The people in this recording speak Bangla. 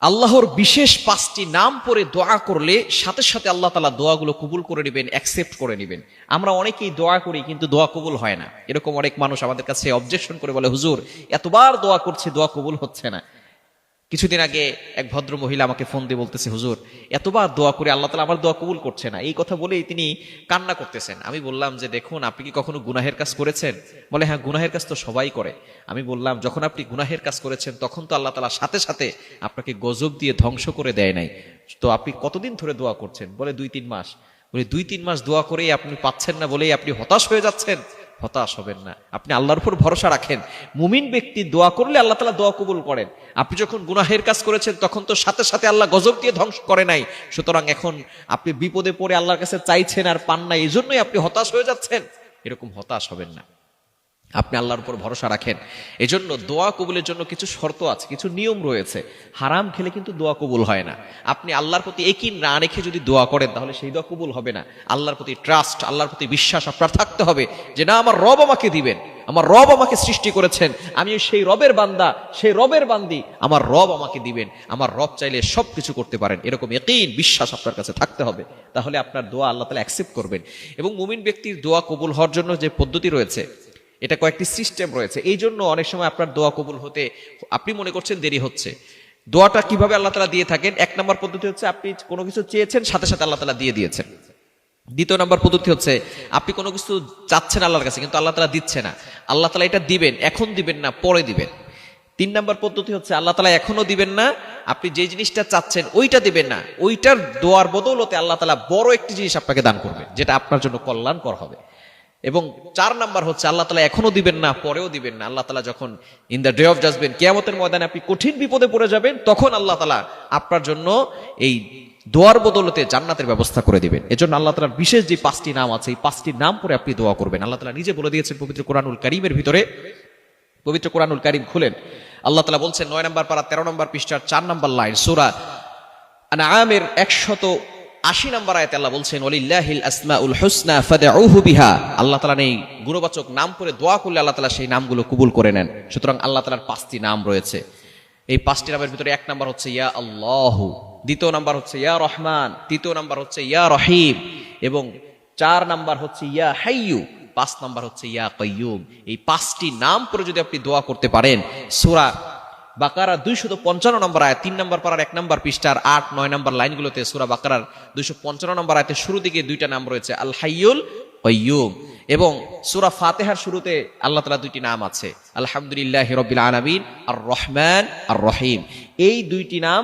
আল্লাহর বিশেষ 5টি নাম পড়ে দোয়া করলে সাথে সাথে আল্লাহ তাআলা দোয়াগুলো কবুল করে নেবেন, অ্যাকসেপ্ট করে নেবেন। আমরা অনেকেই দোয়া করি কিন্তু দোয়া কবুল হয় না। এরকম অনেক মানুষ আমাদের কাছে অবজেকশন করে বলে, হুজুর এতবার দোয়া করছি দোয়া কবুল হচ্ছে না। কিছুদিন আগে এক ভদ্র মহিলা আমাকে ফোন দিয়ে বলতেছে, হুজুর এতবার দোয়া করে আল্লাহ তাআলা আমার দোয়া কবুল করছে না। এই কথা বলেই তিনি কান্না করতেছেন। আমি বললাম যে দেখুন, আপনি কি কখনো গুনাহের কাজ করেছেন? বলে হ্যাঁ, গুনাহের কাজ তো সবাই করে। আমি বললাম, যখন আপনি গুনাহের কাজ করেছেন তখন তো আল্লাহ তাআলা সাথে সাথে আপনাকে গজব দিয়ে ধ্বংস করে দেয় নাই, তো আপনি কতদিন ধরে দোয়া করছেন? বলে 2-3 মাস। বলে 2-3 মাস দোয়া করেই আপনি পাচ্ছেন না বলেই আপনি হতাশ হয়ে যাচ্ছেন? হতাশ হবেন না, আপনি আল্লাহর উপর ভরসা রাখেন। মুমিন ব্যক্তি দোয়া করলে আল্লাহ তাআলা দোয়া কবুল করেন। আপনি যখন গুনাহের কাজ করেছেন তখন তো সাথে সাথে আল্লাহ গজব দিয়ে ধ্বংস করে নাই। সুতরাং এখন আপনি বিপদে পড়ে আল্লাহর কাছে চাইছেন আর পান না, এই জন্যই আপনি হতাশ হয়ে যাচ্ছেন। এরকম হতাশ হবেন না, আপনি আল্লাহর উপর ভরসা রাখেন। এজন্য দোয়া কবুলের জন্য কিছু শর্ত আছে, কিছু নিয়ম রয়েছে। হারাম খেলে কিন্তু দোয়া কবুল হয় না। আপনি আল্লাহর প্রতি ইয়াকিন না রেখে যদি দোয়া করেন তাহলে সেই দোয়া কবুল হবে না। আল্লাহর প্রতি ট্রাস্ট, আল্লাহর প্রতি বিশ্বাস আপনার থাকতে হবে যে না, আমার রব আমাকে দিবেন, আমার রব আমাকে সৃষ্টি করেছেন, আমি সেই রবের বান্দা, সেই রবের বান্দি, আমার রব আমাকে দিবেন, আমার রব চাইলে সবকিছু করতে পারেন। এরকম ইয়াকিন, বিশ্বাস আপনার কাছে থাকতে হবে, তাহলে আপনার দোয়া আল্লাহ তাআলা অ্যাকসেপ্ট করবেন। এবং মুমিন ব্যক্তির দোয়া কবুল হওয়ার জন্য যে পদ্ধতি রয়েছে, এটা কয়েকটি সিস্টেম রয়েছে। এই জন্য অনেক সময় আপনার দোয়া কবুল হতে আপনি মনে করছেন দেরি হচ্ছে। দোয়াটা কিভাবে আল্লাহ তাআলা দিয়ে থাকেন? 1 নম্বর পদ্ধতি হচ্ছে আপনি কোনো কিছু চেয়েছেন, সাথে সাথে আল্লাহ তাআলা দিয়ে দিয়েছেন। 2 নম্বর পদ্ধতি হচ্ছে আপনি কোনো কিছু চাচ্ছেন আল্লাহর কাছে কিন্তু আল্লাহ তাআলা দিচ্ছে না, আল্লাহ তাআলা এটা দিবেন, এখন দিবেন না, পরে দিবেন। 3 নম্বর পদ্ধতি হচ্ছে আল্লাহ তাআলা এখনো দিবেন না, আপনি যে জিনিসটা চাচ্ছেন ওইটা দিবেন না, ওইটার দোয়ার বদৌলতে আল্লাহ তাআলা বড় একটি জিনিস আপনাকে দান করবে, যেটা আপনার জন্য কল্যাণকর হবে। এবং 4 নাম্বার হচ্ছে আল্লাহ তাআলা এখনো দিবেন না, পরেও দিবেন না। আল্লাহ তাআলা যখন in the day of judgment, কিয়ামতের ময়দানে আপনি কঠিন বিপদে পড়ে যাবেন, তখন আল্লাহ তাআলা আপনার জন্য এই দোয়ার বদলতে জান্নাতের ব্যবস্থা করে দিবেন। এজন্য আল্লাহ তাআলার বিশেষ যে 5টি নাম আছে, এই 5টি নাম পরে আপনি দোয়া করবেন। আল্লাহ তাআলা নিজে বলে দিয়েছেন পবিত্র কোরআনুল কারীমের ভিতরে। পবিত্র কোরআনুল কারীম খুলেন, আল্লাহ তাআলা বলছেন 9 নম্বর পারা 13 নম্বর পৃষ্ঠার 4 নম্বর লাইন, সূরা আনআমের 180 নম্বর আয়াতে আল্লাহ বলছেন, ওয়ালিল্লাহিল আসমাউল হুসনা ফাদউহু বিহা। আল্লাহ তাআলা এই গুণবাচক নাম করে দোয়া করলে আল্লাহ তাআলা সেই নামগুলো কবুল করে নেন। সুতরাং আল্লাহ তাআলার 5টি নাম রয়েছে। এই 5টি নামের ভিতরে 1 নম্বর হচ্ছে ইয়া আল্লাহ, 2 নম্বর হচ্ছে ইয়া রহমান, 3 নম্বর হচ্ছে ইয়া রহিম, এবং 4 নম্বর হচ্ছে ইয়া হাইয়্যু, 5 নম্বর হচ্ছে ইয়া কাইয়্যুম। এই 5টি নাম পরে যদি আপনি দোয়া করতে পারেন, সূরা বাকারা 255 নম্বর আয়াত, 3 নম্বর পারার 1 নম্বর পৃষ্ঠার 8-9 নম্বর লাইনগুলোতে সূরা বাকারার 255 নম্বর আয়াতের শুরু দিকে 2টা নাম রয়েছে, আল হাইয়ুল কাইয়্যুম। এবং সূরা ফাতিহার শুরুতে আল্লাহ তাআলা 2টি নাম আছে, আলহামদুলিল্লাহি রাব্বিল আলামিন, আর রহমান আর রহিম। এই 2টি নাম